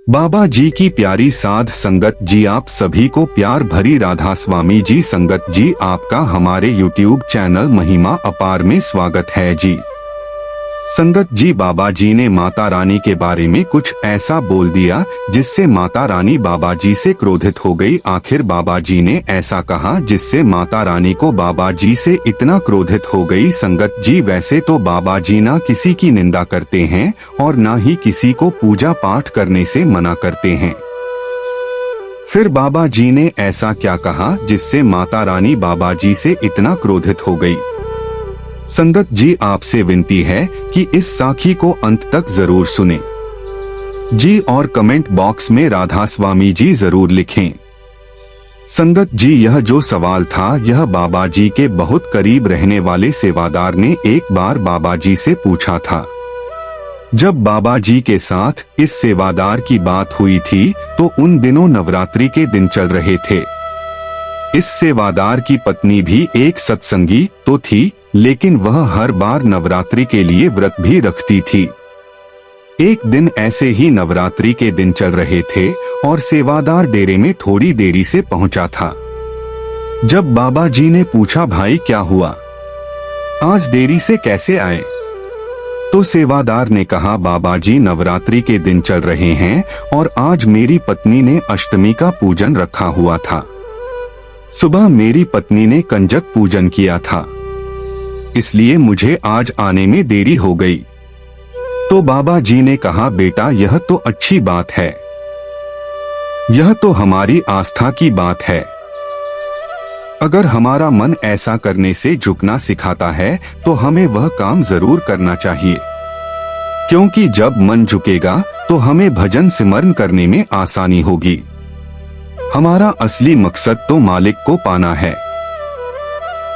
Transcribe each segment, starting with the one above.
बाबा जी की प्यारी साध संगत जी, आप सभी को प्यार भरी राधा स्वामी जी संगत जी, आपका हमारे YouTube चैनल महिमा अपार में स्वागत है जी। संगत जी, बाबा जी ने माता रानी के बारे में कुछ ऐसा बोल दिया जिससे माता रानी बाबा जी से क्रोधित हो गई। आखिर बाबा जी ने ऐसा कहा जिससे माता रानी को बाबा जी से इतना क्रोधित हो गई। संगत जी, वैसे तो बाबा जी ना किसी की निंदा करते हैं और ना ही किसी को पूजा पाठ करने से मना करते हैं। फिर बाबा जी ने ऐसा क्या कहा जिससे माता रानी बाबा जी से इतना क्रोधित हो गई? संगत जी, आपसे विनती है कि इस साखी को अंत तक जरूर सुने जी और कमेंट बॉक्स में राधा स्वामी जी जरूर लिखें। संगत जी, यह जो सवाल था यह बाबा जी के बहुत करीब रहने वाले सेवादार ने एक बार बाबा जी से पूछा था। जब बाबा जी के साथ इस सेवादार की बात हुई थी तो उन दिनों नवरात्रि के दिन चल रहे थे। इस सेवादार की पत्नी भी एक सत्संगी तो थी, लेकिन वह हर बार नवरात्रि के लिए व्रत भी रखती थी। एक दिन ऐसे ही नवरात्रि के दिन चल रहे थे और सेवादार डेरे में थोड़ी देरी से पहुंचा था। जब बाबा जी ने पूछा, भाई क्या हुआ, आज देरी से कैसे आए? तो सेवादार ने कहा, बाबा जी नवरात्रि के दिन चल रहे हैं और आज मेरी पत्नी ने अष्टमी का पूजन रखा हुआ था। सुबह मेरी पत्नी ने कंजक पूजन किया था, इसलिए मुझे आज आने में देरी हो गई। तो बाबा जी ने कहा, बेटा यह तो अच्छी बात है, यह तो हमारी आस्था की बात है। अगर हमारा मन ऐसा करने से झुकना सिखाता है तो हमें वह काम जरूर करना चाहिए, क्योंकि जब मन झुकेगा तो हमें भजन सिमरन करने में आसानी होगी। हमारा असली मकसद तो मालिक को पाना है।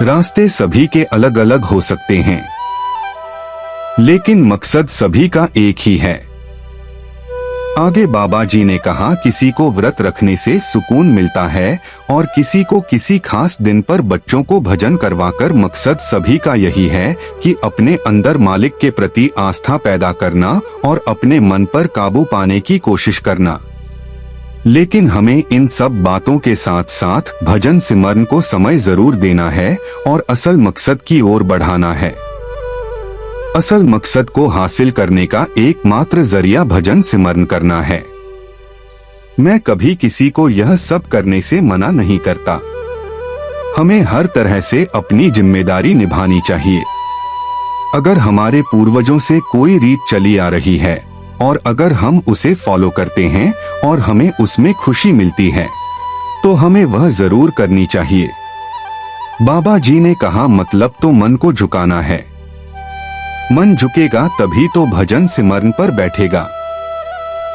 रास्ते सभी के अलग अलग हो सकते हैं, लेकिन मकसद सभी का एक ही है। आगे बाबा जी ने कहा, किसी को व्रत रखने से सुकून मिलता है और किसी को किसी खास दिन पर बच्चों को भजन करवाकर। मकसद सभी का यही है कि अपने अंदर मालिक के प्रति आस्था पैदा करना और अपने मन पर काबू पाने की कोशिश करना। लेकिन हमें इन सब बातों के साथ साथ भजन सिमरन को समय जरूर देना है और असल मकसद की ओर बढ़ाना है। असल मकसद को हासिल करने का एकमात्र जरिया भजन सिमरन करना है। मैं कभी किसी को यह सब करने से मना नहीं करता। हमें हर तरह से अपनी जिम्मेदारी निभानी चाहिए। अगर हमारे पूर्वजों से कोई रीत चली आ रही है और अगर हम उसे फॉलो करते हैं और हमें उसमें खुशी मिलती है तो हमें वह जरूर करनी चाहिए। बाबा जी ने कहा, मतलब तो मन को झुकाना है। मन झुकेगा तभी तो भजन सिमरन पर बैठेगा।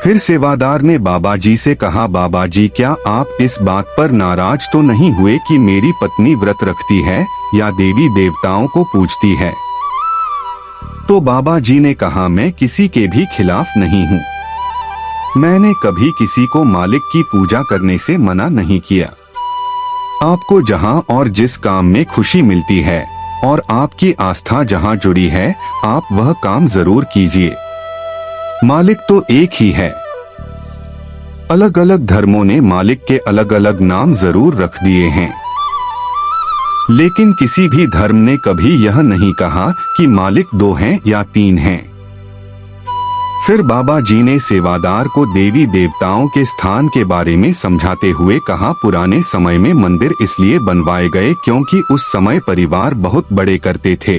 फिर सेवादार ने बाबा जी से कहा, बाबा जी क्या आप इस बात पर नाराज तो नहीं हुए कि मेरी पत्नी व्रत रखती है या देवी देवताओं को पूजती है? तो बाबा जी ने कहा, मैं किसी के भी खिलाफ नहीं हूँ। मैंने कभी किसी को मालिक की पूजा करने से मना नहीं किया। आपको जहाँ और जिस काम में खुशी मिलती है और आपकी आस्था जहाँ जुड़ी है, आप वह काम जरूर कीजिए। मालिक तो एक ही है। अलग अलग धर्मों ने मालिक के अलग अलग नाम जरूर रख दिए हैं, लेकिन किसी भी धर्म ने कभी यह नहीं कहा कि मालिक 2 हैं या 3 हैं। फिर बाबा जी ने सेवादार को देवी देवताओं के स्थान के बारे में समझाते हुए कहा, पुराने समय में मंदिर इसलिए बनवाए गए क्योंकि उस समय परिवार बहुत बड़े करते थे।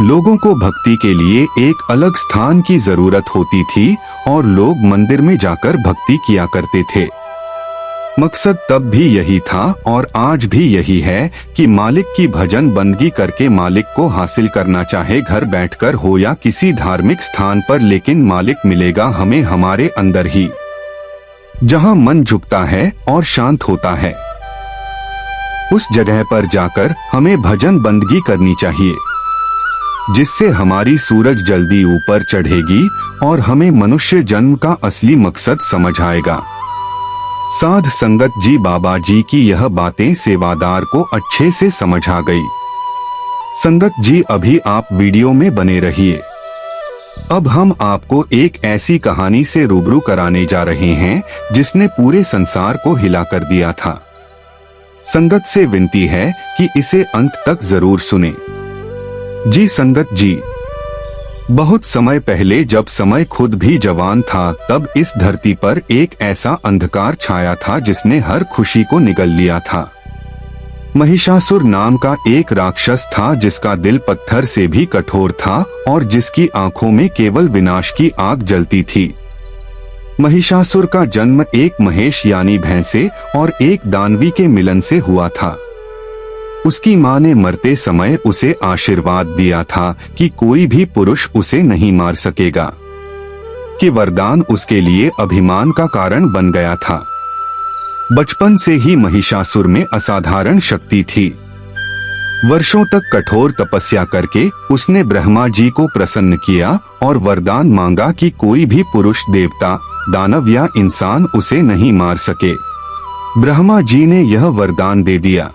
लोगों को भक्ति के लिए एक अलग स्थान की जरूरत होती थी और लोग मंदिर में जाकर भक्ति किया करते थे। मकसद तब भी यही था और आज भी यही है कि मालिक की भजन बंदगी करके मालिक को हासिल करना, चाहे घर बैठकर हो या किसी धार्मिक स्थान पर, लेकिन मालिक मिलेगा हमें हमारे अंदर ही, जहां मन झुकता है और शांत होता है। उस जगह पर जाकर हमें भजन बंदगी करनी चाहिए, जिससे हमारी सूरज जल्दी ऊपर चढ़ेगी और हमें मनुष्य जन्म का असली मकसद समझ आएगा। साध संगत जी, बाबा जी की यह बातें सेवादार को अच्छे से समझ आ गई। संगत जी, अभी आप वीडियो में बने रहिए। अब हम आपको एक ऐसी कहानी से रूबरू कराने जा रहे हैं जिसने पूरे संसार को हिला कर दिया था। संगत से विनती है कि इसे अंत तक जरूर सुने। जी संगत जी, बहुत समय पहले जब समय खुद भी जवान था, तब इस धरती पर एक ऐसा अंधकार छाया था जिसने हर खुशी को निगल लिया था। महिषासुर नाम का एक राक्षस था जिसका दिल पत्थर से भी कठोर था और जिसकी आंखों में केवल विनाश की आग जलती थी। महिषासुर का जन्म एक महेश यानी भैंसे और एक दानवी के मिलन से हुआ था। उसकी मां ने मरते समय उसे आशीर्वाद दिया था कि कोई भी पुरुष उसे नहीं मार सकेगा, कि वरदान उसके लिए अभिमान का कारण बन गया था। बचपन से ही महिषासुर में असाधारण शक्ति थी। वर्षों तक कठोर तपस्या करके उसने ब्रह्मा जी को प्रसन्न किया और वरदान मांगा कि कोई भी पुरुष, देवता, दानव या इंसान उसे नहीं मार सके। ब्रह्मा जी ने यह वरदान दे दिया,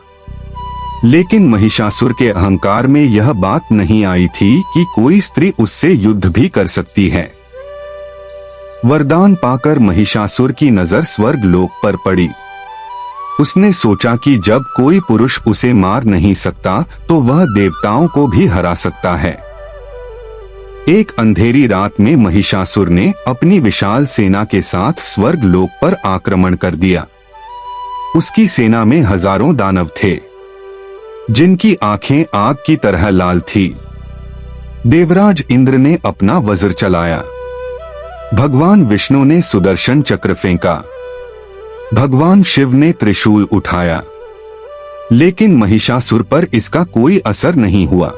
लेकिन महिषासुर के अहंकार में यह बात नहीं आई थी कि कोई स्त्री उससे युद्ध भी कर सकती है। वरदान पाकर महिषासुर की नजर स्वर्ग लोक पर पड़ी। उसने सोचा कि जब कोई पुरुष उसे मार नहीं सकता तो वह देवताओं को भी हरा सकता है। एक अंधेरी रात में महिषासुर ने अपनी विशाल सेना के साथ स्वर्ग लोक पर आक्रमण कर दिया। उसकी सेना में हजारों दानव थे जिनकी आंखें आग की तरह लाल थी। देवराज इंद्र ने अपना वज्र चलाया, भगवान विष्णु ने सुदर्शन चक्र फेंका, भगवान शिव ने त्रिशूल उठाया, लेकिन महिषासुर पर इसका कोई असर नहीं हुआ।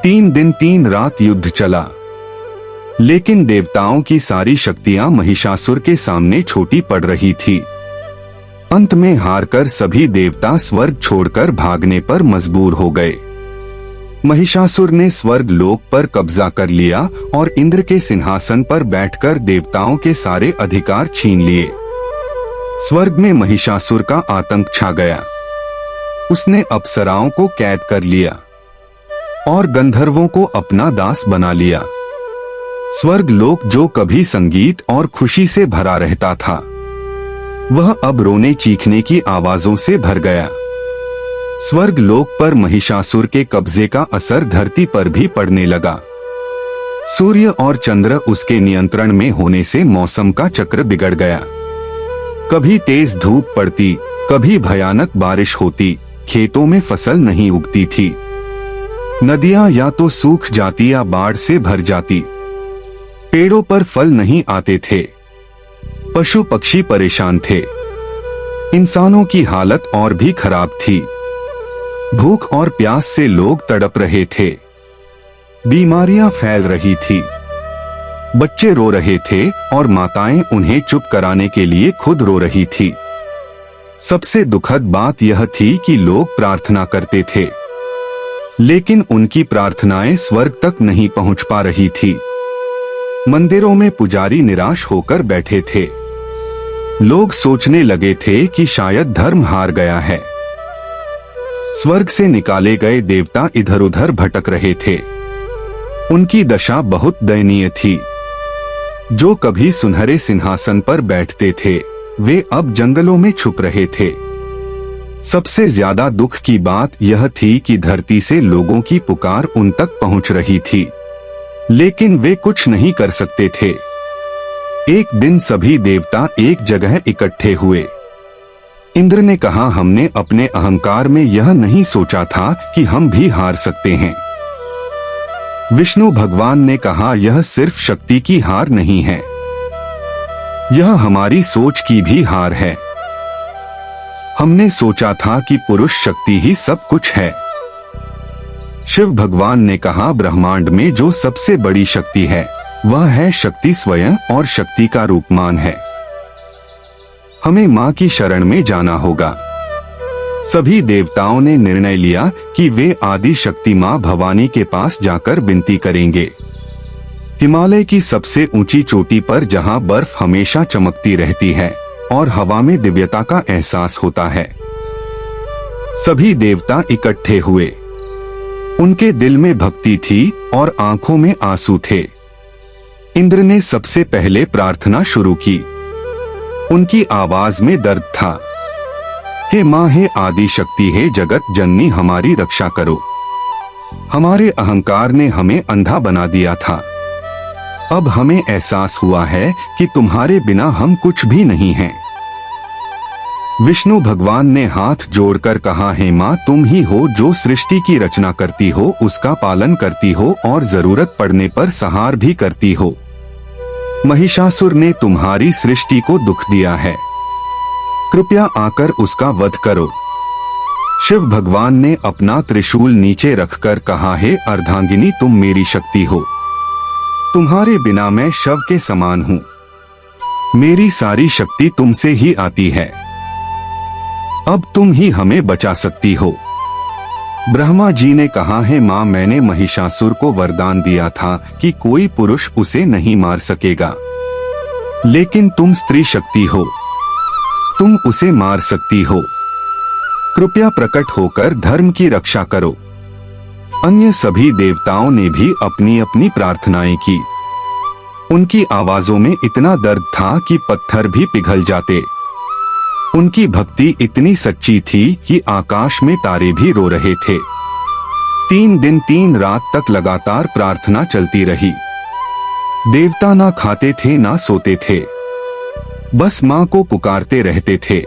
3 दिन 3 रात युद्ध चला, लेकिन देवताओं की सारी शक्तियां महिषासुर के सामने छोटी पड़ रही थी। अंत में हारकर सभी देवता स्वर्ग छोड़कर भागने पर मजबूर हो गए। महिषासुर ने स्वर्ग लोक पर कब्जा कर लिया और इंद्र के सिंहासन पर बैठकर देवताओं के सारे अधिकार छीन लिए। स्वर्ग में महिषासुर का आतंक छा गया। उसने अप्सराओं को कैद कर लिया और गंधर्वों को अपना दास बना लिया। स्वर्ग लोक जो कभी संगीत और खुशी से भरा रहता था, वह अब रोने चीखने की आवाजों से भर गया। स्वर्ग लोक पर महिषासुर के कब्जे का असर धरती पर भी पड़ने लगा। सूर्य और चंद्र उसके नियंत्रण में होने से मौसम का चक्र बिगड़ गया। कभी तेज धूप पड़ती, कभी भयानक बारिश होती, खेतों में फसल नहीं उगती थी। नदियां या तो सूख जाती या बाढ़ से भर जाती। पेड़ों पर फल नहीं आते थे। पशु पक्षी परेशान थे। इंसानों की हालत और भी खराब थी। भूख और प्यास से लोग तड़प रहे थे। बीमारियां फैल रही थी। बच्चे रो रहे थे और माताएं उन्हें चुप कराने के लिए खुद रो रही थी। सबसे दुखद बात यह थी कि लोग प्रार्थना करते थे, लेकिन उनकी प्रार्थनाएं स्वर्ग तक नहीं पहुंच पा रही थी। मंदिरों में पुजारी निराश होकर बैठे थे। लोग सोचने लगे थे कि शायद धर्म हार गया है। स्वर्ग से निकाले गए देवता इधर उधर भटक रहे थे। उनकी दशा बहुत दयनीय थी। जो कभी सुनहरे सिंहासन पर बैठते थे, वे अब जंगलों में छुप रहे थे। सबसे ज्यादा दुख की बात यह थी कि धरती से लोगों की पुकार उन तक पहुंच रही थी, लेकिन वे कुछ नहीं कर सकते थे। एक दिन सभी देवता एक जगह इकट्ठे हुए। इंद्र ने कहा, हमने अपने अहंकार में यह नहीं सोचा था कि हम भी हार सकते हैं। विष्णु भगवान ने कहा, यह सिर्फ शक्ति की हार नहीं है, यह हमारी सोच की भी हार है। हमने सोचा था कि पुरुष शक्ति ही सब कुछ है। शिव भगवान ने कहा, ब्रह्मांड में जो सबसे बड़ी शक्ति है वह है शक्ति स्वयं और शक्ति का रूपमान है। हमें मां की शरण में जाना होगा। सभी देवताओं ने निर्णय लिया कि वे आदि शक्ति मां भवानी के पास जाकर विनती करेंगे। हिमालय की सबसे ऊंची चोटी पर जहां बर्फ हमेशा चमकती रहती है और हवा में दिव्यता का एहसास होता है, सभी देवता इकट्ठे हुए। उनके दिल में भक्ति थी और आंखों में आंसू थे। इंद्र ने सबसे पहले प्रार्थना शुरू की। उनकी आवाज में दर्द था। हे माँ, हे आदि शक्ति, हे जगत जननी, हमारी रक्षा करो। हमारे अहंकार ने हमें अंधा बना दिया था। अब हमें एहसास हुआ है कि तुम्हारे बिना हम कुछ भी नहीं हैं। विष्णु भगवान ने हाथ जोड़कर कहा, हे माँ, तुम ही हो जो सृष्टि की रचना करती हो, उसका पालन करती हो और जरूरत पड़ने पर संहार भी करती हो। महिषासुर ने तुम्हारी सृष्टि को दुख दिया है, कृपया आकर उसका वध करो। शिव भगवान ने अपना त्रिशूल नीचे रखकर कहा, हे अर्धांगिनी, तुम मेरी शक्ति हो। तुम्हारे बिना मैं शव के समान हूँ। मेरी सारी शक्ति तुमसे ही आती है। अब तुम ही हमें बचा सकती हो। ब्रह्मा जी ने कहा, है माँ, मैंने महिषासुर को वरदान दिया था कि कोई पुरुष उसे नहीं मार सकेगा, लेकिन तुम स्त्री शक्ति हो, तुम उसे मार सकती हो। कृपया प्रकट होकर धर्म की रक्षा करो। अन्य सभी देवताओं ने भी अपनी अपनी प्रार्थनाएं की। उनकी आवाजों में इतना दर्द था कि पत्थर भी पिघल जाते। उनकी भक्ति इतनी सच्ची थी कि आकाश में तारे भी रो रहे थे। 3 दिन 3 रात तक लगातार प्रार्थना चलती रही। देवता ना खाते थे ना सोते थे, बस मां को पुकारते रहते थे।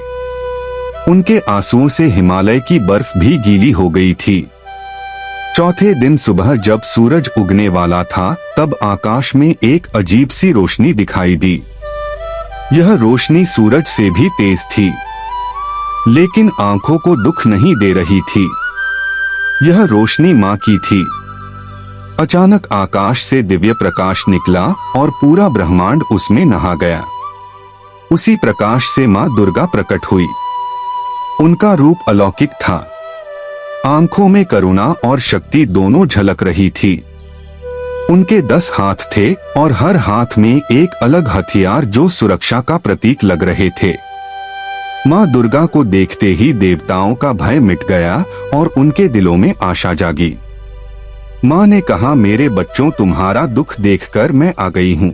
उनके आंसुओं से हिमालय की बर्फ भी गीली हो गई थी। चौथे दिन सुबह जब सूरज उगने वाला था, तब आकाश में एक अजीब सी रोशनी दिखाई दी। यह रोशनी सूरज से भी तेज थी, लेकिन आंखों को दुख नहीं दे रही थी। यह रोशनी मां की थी। अचानक आकाश से दिव्य प्रकाश निकला और पूरा ब्रह्मांड उसमें नहा गया। उसी प्रकाश से मां दुर्गा प्रकट हुई। उनका रूप अलौकिक था। आंखों में करुणा और शक्ति दोनों झलक रही थी। उनके 10 हाथ थे और हर हाथ में एक अलग हथियार जो सुरक्षा का प्रतीक लग रहे थे। मां दुर्गा को देखते ही देवताओं का भय मिट गया और उनके दिलों में आशा जागी। मां ने कहा, मेरे बच्चों, तुम्हारा दुख देखकर मैं आ गई हूं।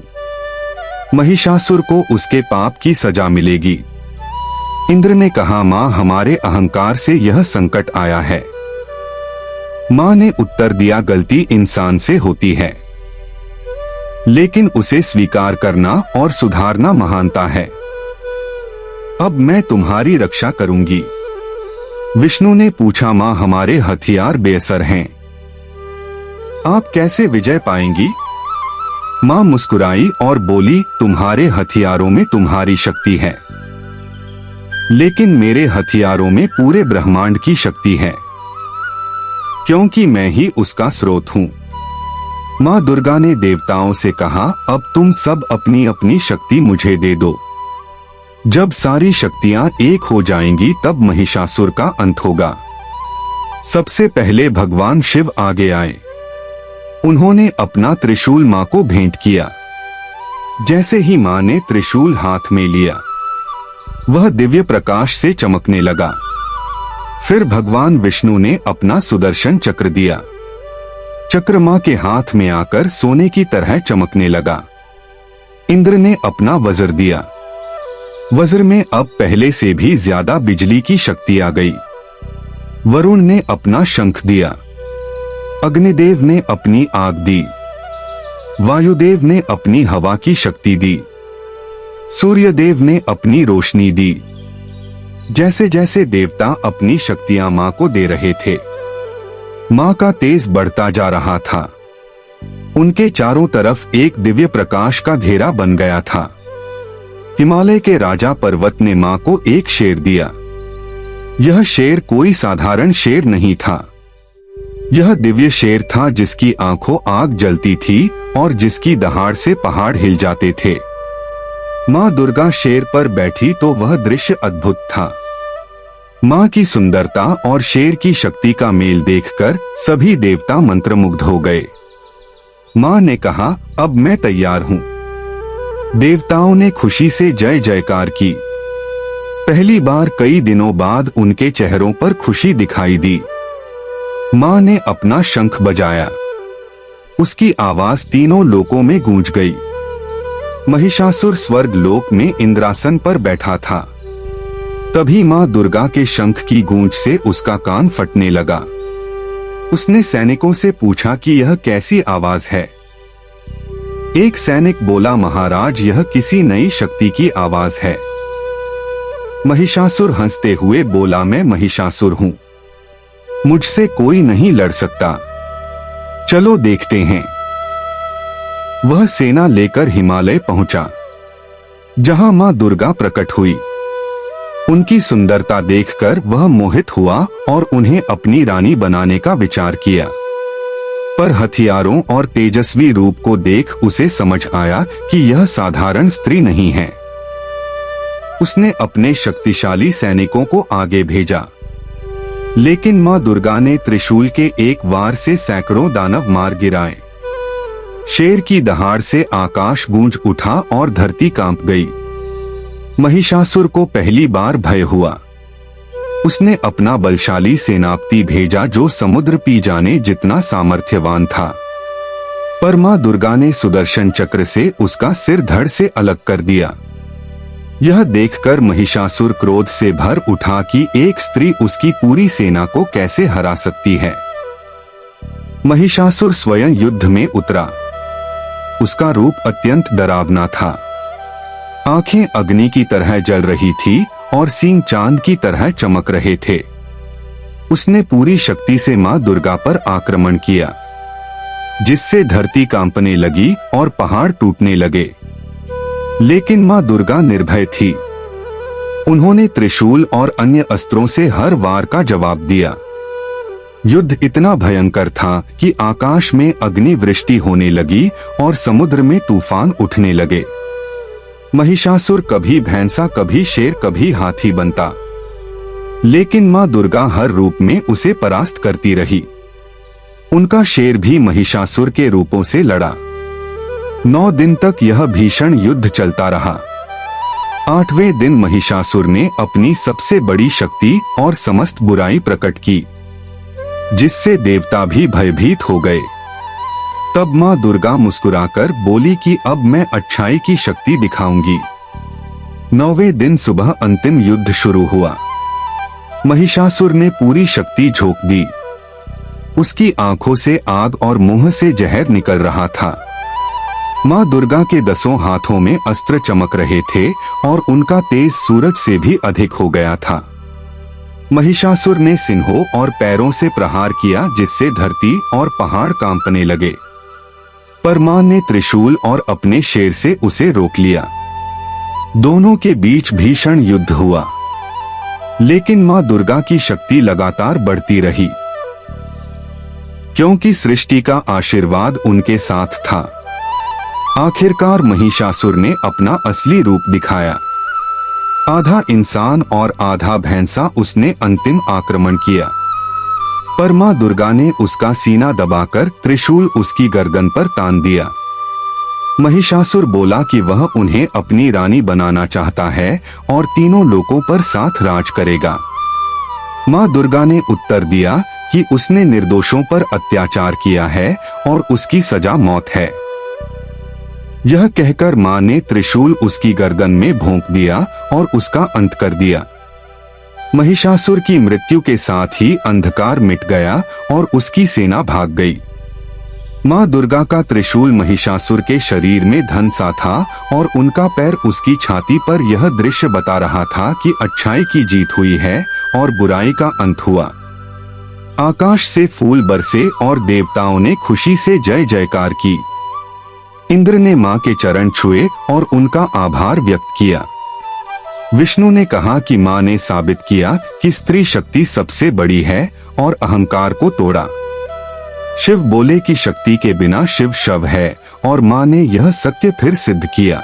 महिषासुर को उसके पाप की सजा मिलेगी। इंद्र ने कहा, मां, हमारे अहंकार से यह संकट आया है। मां ने उत्तर दिया, गलती इंसान से होती है, लेकिन उसे स्वीकार करना और सुधारना महानता है। अब मैं तुम्हारी रक्षा करूंगी। विष्णु ने पूछा, मां, हमारे हथियार बेअसर हैं, आप कैसे विजय पाएंगी? मां मुस्कुराई और बोली, तुम्हारे हथियारों में तुम्हारी शक्ति है, लेकिन मेरे हथियारों में पूरे ब्रह्मांड की शक्ति है, क्योंकि मैं ही उसका स्रोत हूं। मां दुर्गा ने देवताओं से कहा, अब तुम सब अपनी अपनी शक्ति मुझे दे दो। जब सारी शक्तियां एक हो जाएंगी तब महिषासुर का अंत होगा। सबसे पहले भगवान शिव आगे आए। उन्होंने अपना त्रिशूल मां को भेंट किया। जैसे ही मां ने त्रिशूल हाथ में लिया, वह दिव्य प्रकाश से चमकने लगा। फिर भगवान विष्णु ने अपना सुदर्शन चक्र दिया। चक्र मां के हाथ में आकर सोने की तरह चमकने लगा। इंद्र ने अपना वज्र दिया। वज्र में अब पहले से भी ज्यादा बिजली की शक्ति आ गई। वरुण ने अपना शंख दिया। अग्निदेव ने अपनी आग दी। वायुदेव ने अपनी हवा की शक्ति दी। सूर्यदेव ने अपनी रोशनी दी। जैसे जैसे देवता अपनी शक्तियां मां को दे रहे थे, मां का तेज बढ़ता जा रहा था। उनके चारों तरफ एक दिव्य प्रकाश का घेरा बन गया था। हिमालय के राजा पर्वत ने मां को एक शेर दिया। यह शेर कोई साधारण शेर नहीं था। यह दिव्य शेर था जिसकी आंखों आग जलती थी और जिसकी दहाड़ से पहाड़ हिल जाते थे। मां दुर्गा शेर पर बैठी तो वह दृश्य अद्भुत था। मां की सुंदरता और शेर की शक्ति का मेल देखकर सभी देवता मंत्रमुग्ध हो गए। मां ने कहा, अब मैं तैयार हूं। देवताओं ने खुशी से जय जयकार की। पहली बार कई दिनों बाद उनके चेहरों पर खुशी दिखाई दी। मां ने अपना शंख बजाया। उसकी आवाज तीनों लोकों में गूंज गई। महिषासुर स्वर्ग लोक में इंद्रासन पर बैठा था। तभी मां दुर्गा के शंख की गूंज से उसका कान फटने लगा। उसने सैनिकों से पूछा कि यह कैसी आवाज है। एक सैनिक बोला, महाराज, यह किसी नई शक्ति की आवाज है। महिषासुर हंसते हुए बोला, मैं महिषासुर हूं, मुझसे कोई नहीं लड़ सकता, चलो देखते हैं। वह सेना लेकर हिमालय पहुंचा, जहां मां दुर्गा प्रकट हुई। उनकी सुंदरता देखकर वह मोहित हुआ और उन्हें अपनी रानी बनाने का विचार किया। पर हथियारों और तेजस्वी रूप को देख उसे समझ आया कि यह साधारण स्त्री नहीं है। उसने अपने शक्तिशाली सैनिकों को आगे भेजा, लेकिन मां दुर्गा ने त्रिशूल के एक वार से सैकड़ों दानव मार गिराए। शेर की दहाड़ से आकाश गूंज उठा और धरती कांप गई। महिषासुर को पहली बार भय हुआ। उसने अपना बलशाली सेनापति भेजा जो समुद्र पी जाने जितना सामर्थ्यवान था। पर मां दुर्गा ने सुदर्शन चक्र से उसका सिर धड़ से अलग कर दिया। यह देखकर महिषासुर क्रोध से भर उठा कि एक स्त्री उसकी पूरी सेना को कैसे हरा सकती है। महिषासुर स्वयं युद्ध में उतरा। उसका रूप अत्यंत डरावना था। आंखें अग्नि की तरह जल रही थी और सींग चांद की तरह चमक रहे थे। उसने पूरी शक्ति से मां दुर्गा पर आक्रमण किया, जिससे धरती कांपने लगी और पहाड़ टूटने लगे। लेकिन मां दुर्गा निर्भय थी। उन्होंने त्रिशूल और अन्य अस्त्रों से हर वार का जवाब दिया। युद्ध इतना भयंकर था कि आकाश में अग्नि वृष्टि होने लगी और समुद्र में तूफान उठने लगे। महिषासुर कभी भैंसा, कभी शेर, कभी हाथी बनता, लेकिन मां दुर्गा हर रूप में उसे परास्त करती रही। उनका शेर भी महिषासुर के रूपों से लड़ा। 9 दिन तक यह भीषण युद्ध चलता रहा। 8वें दिन महिषासुर ने अपनी सबसे बड़ी शक्ति और समस्त बुराई प्रकट की, जिससे देवता भी भयभीत हो गए। तब मां दुर्गा मुस्कुराकर बोली कि अब मैं अच्छाई की शक्ति दिखाऊंगी। 9वें दिन सुबह अंतिम युद्ध शुरू हुआ। महिषासुर ने पूरी शक्ति झोंक दी। उसकी आंखों से आग और मुंह से जहर निकल रहा था। मां दुर्गा के 10 हाथों में अस्त्र चमक रहे थे और उनका तेज सूरज से भी अधिक हो गया था। महिषासुर ने सिंहों और पैरों से प्रहार किया, जिससे धरती और पहाड़ कांपने लगे। पर मां ने त्रिशूल और अपने शेर से उसे रोक लिया। दोनों के बीच भीषण युद्ध हुआ, लेकिन मां दुर्गा की शक्ति लगातार बढ़ती रही, क्योंकि सृष्टि का आशीर्वाद उनके साथ था। आखिरकार महिषासुर ने अपना असली रूप दिखाया। आधा इंसान और आधा भैंसा उसने अंतिम आक्रमण किया। पर मां दुर्गा ने उसका सीना दबाकर त्रिशूल उसकी गर्दन पर तान दिया। महिषासुर बोला कि वह उन्हें अपनी रानी बनाना चाहता है और तीनों लोकों पर साथ राज करेगा। मां दुर्गा ने उत्तर दिया कि उसने निर्दोषों पर अत्याचार किया है और उसकी सजा मौत है। यह कहकर मां ने त्रिशूल उसकी गर्दन में भोंक दिया और उसका अंत कर दिया। महिषासुर की मृत्यु के साथ ही अंधकार मिट गया और उसकी सेना भाग गई। मां दुर्गा का त्रिशूल महिषासुर के शरीर में धंसा था और उनका पैर उसकी छाती पर यह दृश्य बता रहा था कि अच्छाई की जीत हुई है और बुराई का अंत हुआ। आकाश से फूल बरसे और देवताओं ने खुशी से जय जयकार की। इंद्र ने मां के चरण छुए और उनका आभार व्यक्त किया। विष्णु ने कहा कि मां ने साबित किया कि स्त्री शक्ति सबसे बड़ी है और अहंकार को तोड़ा। शिव बोले कि शक्ति के बिना शिव शव है और मां ने यह सत्य फिर सिद्ध किया।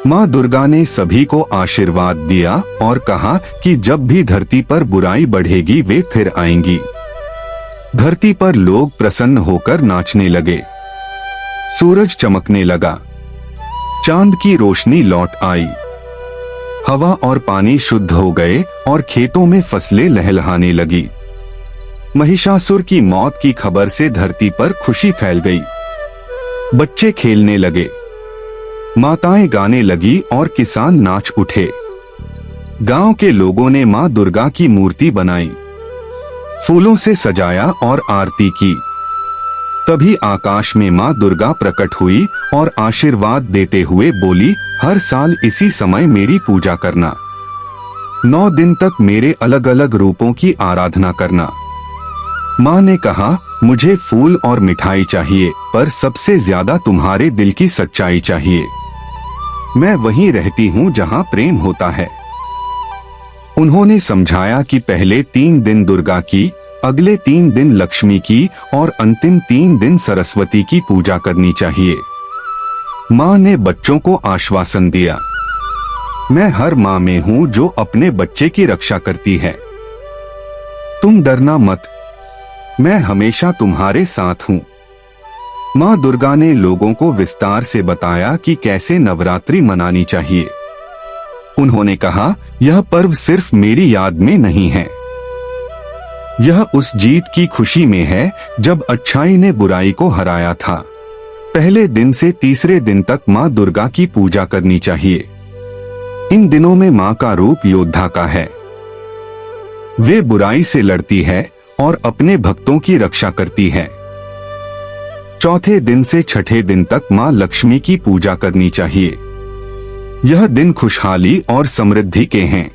मां दुर्गा ने सभी को आशीर्वाद दिया और कहा कि जब भी धरती पर बुराई बढ़ेगी वे फिर आएंगी। धरती पर लोग प्रसन्न होकर नाचने लगे। सूरज चमकने लगा, चांद की रोशनी लौट आई, हवा और पानी शुद्ध हो गए और खेतों में फसलें लहलहाने लगी। महिषासुर की मौत की खबर से धरती पर खुशी फैल गई। बच्चे खेलने लगे, माताएं गाने लगी और किसान नाच उठे। गांव के लोगों ने मां दुर्गा की मूर्ति बनाई, फूलों से सजाया और आरती की। तभी आकाश में मां दुर्गा प्रकट हुई और आशीर्वाद देते हुए बोली, हर साल इसी समय मेरी पूजा करना, 9 दिन तक मेरे अलग अलग रूपों की आराधना करना। मां ने कहा, मुझे फूल और मिठाई चाहिए, पर सबसे ज्यादा तुम्हारे दिल की सच्चाई चाहिए। मैं वहीं रहती हूँ जहाँ प्रेम होता है। उन्होंने समझाया कि पहले 3 दिन दुर्गा की, अगले 3 दिन लक्ष्मी की और अंतिम 3 दिन सरस्वती की पूजा करनी चाहिए। मां ने बच्चों को आश्वासन दिया, मैं हर मां में हूं जो अपने बच्चे की रक्षा करती है। तुम डरना मत, मैं हमेशा तुम्हारे साथ हूं। मां दुर्गा ने लोगों को विस्तार से बताया कि कैसे नवरात्रि मनानी चाहिए। उन्होंने कहा, यह पर्व सिर्फ मेरी याद में नहीं है, यह उस जीत की खुशी में है जब अच्छाई ने बुराई को हराया था। पहले दिन से तीसरे दिन तक मां दुर्गा की पूजा करनी चाहिए। इन दिनों में मां का रूप योद्धा का है। वे बुराई से लड़ती है और अपने भक्तों की रक्षा करती है। चौथे दिन से छठे दिन तक मां लक्ष्मी की पूजा करनी चाहिए। यह दिन खुशहाली और समृद्धि के हैं।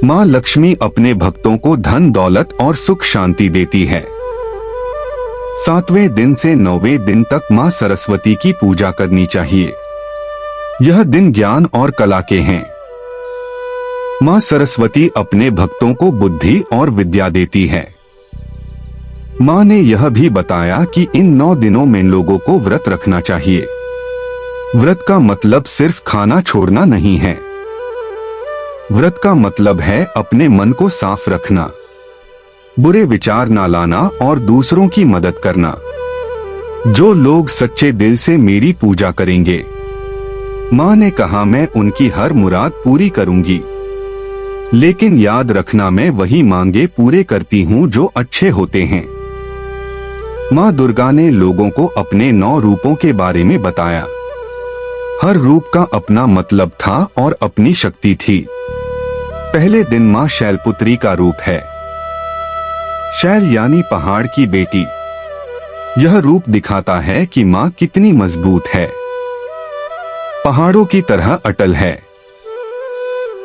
मां लक्ष्मी अपने भक्तों को धन दौलत और सुख शांति देती है। 7वें दिन से 9वें दिन तक मां सरस्वती की पूजा करनी चाहिए। यह दिन ज्ञान और कला के हैं। मां सरस्वती अपने भक्तों को बुद्धि और विद्या देती है। मां ने यह भी बताया कि इन 9 दिनों में लोगों को व्रत रखना चाहिए। व्रत का मतलब सिर्फ खाना छोड़ना नहीं है। व्रत का मतलब है अपने मन को साफ रखना, बुरे विचार ना लाना और दूसरों की मदद करना। जो लोग सच्चे दिल से मेरी पूजा करेंगे, मां ने कहा, मैं उनकी हर मुराद पूरी करूंगी। लेकिन याद रखना, मैं वही मांगे पूरे करती हूं जो अच्छे होते हैं। मां दुर्गा ने लोगों को अपने 9 रूपों के बारे में बताया। हर रूप का अपना मतलब था और अपनी शक्ति थी। पहले दिन मां शैलपुत्री का रूप है। शैल यानी पहाड़ की बेटी। यह रूप दिखाता है कि मां कितनी मजबूत है, पहाड़ों की तरह अटल है।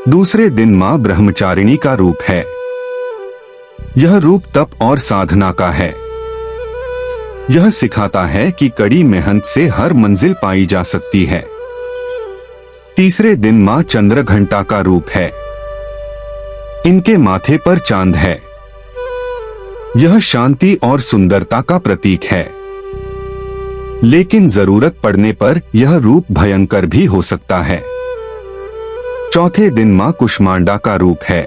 दूसरे दिन मां ब्रह्मचारिणी का रूप है। यह रूप तप और साधना का है। यह सिखाता है कि कड़ी मेहनत से हर मंजिल पाई जा सकती है। तीसरे दिन मां चंद्रघंटा का रूप है। इनके माथे पर चांद है। यह शांति और सुंदरता का प्रतीक है। लेकिन जरूरत पड़ने पर यह रूप भयंकर भी हो सकता है। चौथे दिन मां कुष्मांडा का रूप है।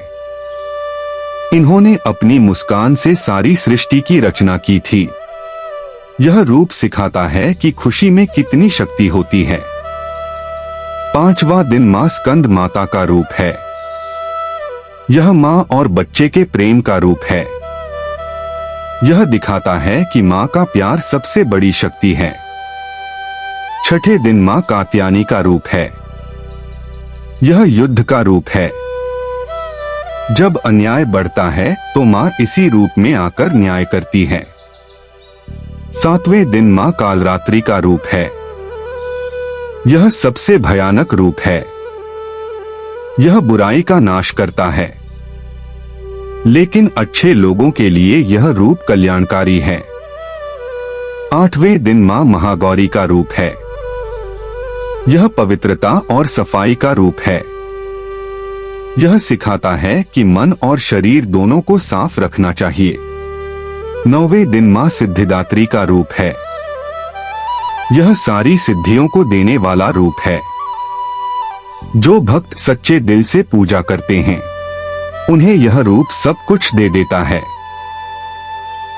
इन्होंने अपनी मुस्कान से सारी सृष्टि की रचना की थी। यह रूप सिखाता है कि खुशी में कितनी शक्ति होती है। 5वां दिन मां स्कंद माता का रूप है। यह मां और बच्चे के प्रेम का रूप है। यह दिखाता है कि मां का प्यार सबसे बड़ी शक्ति है। छठे दिन मां कात्यायनी का रूप है। यह युद्ध का रूप है। जब अन्याय बढ़ता है तो मां इसी रूप में आकर न्याय करती है। 7वें दिन मां कालरात्रि का रूप है। यह सबसे भयानक रूप है। यह बुराई का नाश करता है। लेकिन अच्छे लोगों के लिए यह रूप कल्याणकारी है। 8वें दिन मां महागौरी का रूप है। यह पवित्रता और सफाई का रूप है। यह सिखाता है कि मन और शरीर दोनों को साफ रखना चाहिए। 9वें दिन मां सिद्धिदात्री का रूप है। यह सारी सिद्धियों को देने वाला रूप है। जो भक्त सच्चे दिल से पूजा करते हैं, उन्हें यह रूप सब कुछ दे देता है।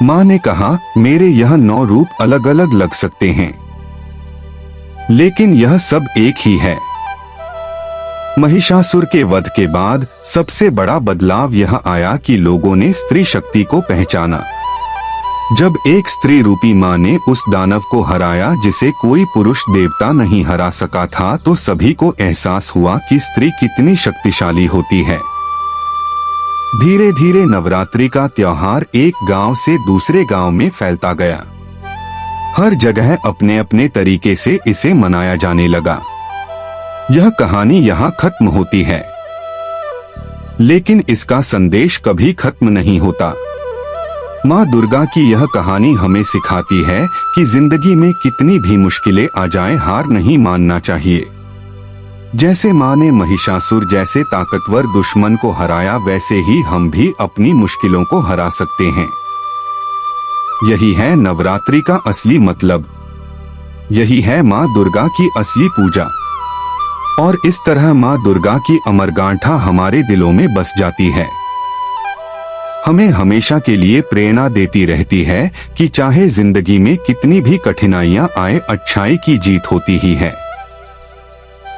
मां ने कहा, मेरे यह 9 रूप अलग अलग लग सकते हैं, लेकिन यह सब एक ही है। महिषासुर के वध के बाद सबसे बड़ा बदलाव यह आया कि लोगों ने स्त्री शक्ति को पहचाना। जब एक स्त्री रूपी माँ ने उस दानव को हराया जिसे कोई पुरुष देवता नहीं हरा सका था, तो सभी को एहसास हुआ कि स्त्री कितनी शक्तिशाली होती है। धीरे धीरे नवरात्रि का त्योहार एक गांव से दूसरे गांव में फैलता गया। हर जगह अपने अपने तरीके से इसे मनाया जाने लगा। यह कहानी यहाँ खत्म होती है, लेकिन इसका संदेश कभी खत्म नहीं होता। माँ दुर्गा की यह कहानी हमें सिखाती है कि जिंदगी में कितनी भी मुश्किलें आ जाएं, हार नहीं मानना चाहिए। जैसे माँ ने महिषासुर जैसे ताकतवर दुश्मन को हराया, वैसे ही हम भी अपनी मुश्किलों को हरा सकते हैं। यही है नवरात्रि का असली मतलब। यही है माँ दुर्गा की असली पूजा। और इस तरह माँ दुर्गा की अमरगांठा हमारे दिलों में बस जाती है। हमें हमेशा के लिए प्रेरणा देती रहती है कि चाहे जिंदगी में कितनी भी कठिनाइयां आए, अच्छाई की जीत होती ही है।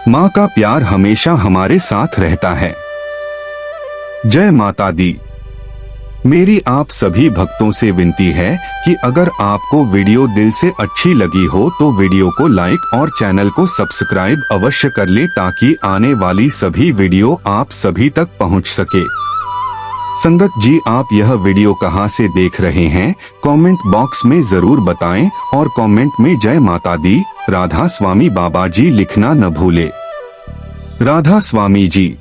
माँ का प्यार हमेशा हमारे साथ रहता है। जय माता दी। मेरी आप सभी भक्तों से विनती है कि अगर आपको वीडियो दिल से अच्छी लगी हो तो वीडियो को लाइक और चैनल को सब्सक्राइब अवश्य कर ले, ताकि आने वाली सभी वीडियो आप सभी तक पहुंच सके। संगत जी, आप यह वीडियो कहां से देख रहे हैं, कमेंट बॉक्स में जरूर बताएं और कमेंट में जय माता दी, राधा स्वामी बाबा जी लिखना न भूले। राधा स्वामी जी।